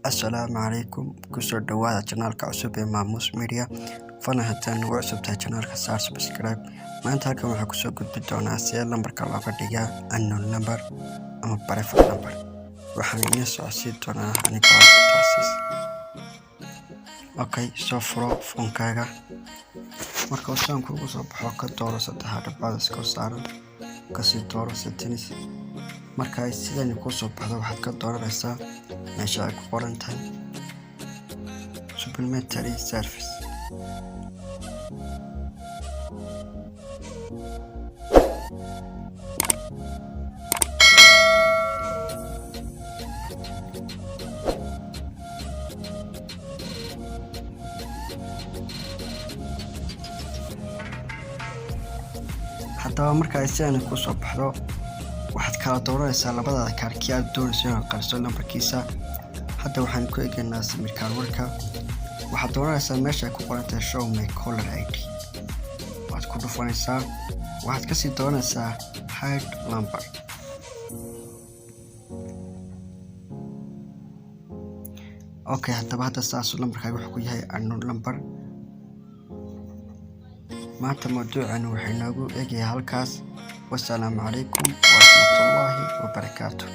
السلام عليكم كسر دوادة channelka cusub ee Maamus Media fana haddaan ugu cusubtahay channelka saar subscribe maanta halkan waxaan kusoo gudbi doonaa sida lambarka looga dhigaa unknown number ama private number waxaan idin socodsiin doonaa anigoo taasiis okay soo furo phone-kaaga marka uu saan kugu soo baxo ka dooro saddex dhabbada iska saaran kasii dooro settings marka ay sidan ku soo baxdo waxaad ka dooranaysaa meesha ay ku qoran tahay supplementary service haddaba marka ay sidan ku soo baxdo waxaad kala dooranaysaa labada kaarkii aad doonayso inaad qariso lambarkiisa hadda waxaan ku eegaynaa sawirkaan warka waxaad dooranaysaa meesha ay ku qoran tahay show my caller ID waad ku dhufanaysaa waxaad kasii dooranaysaa hide number okay haddaba hadda saasuu lambarkaaga wuxuu ku yahay unknown number maanta mawduucan waxay noogu eegayaa halkaas والسلام عليكم ورحمة الله وبركاته.